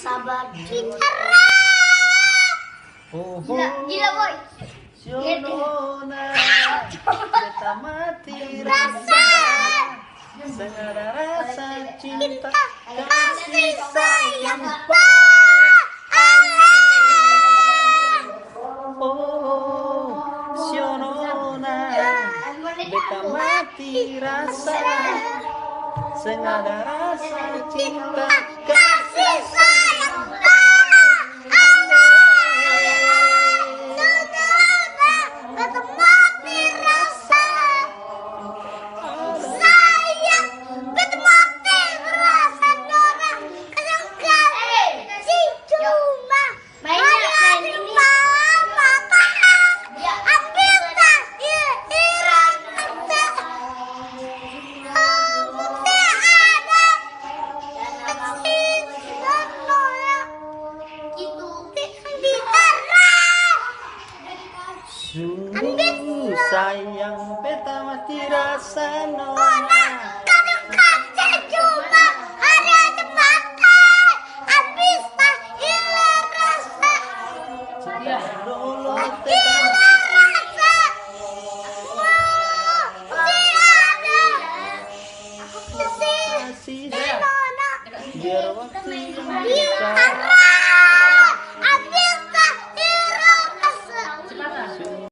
sabar. Oh, Gila boy. Sionona kita mati rasa segala rasa cinta kasih sayang. Oh, Sionona kita mati rasa segala rasa cinta kasih sayang. Sungguh sayang beta mati rasa nona. Dulu kasih biar waktu yang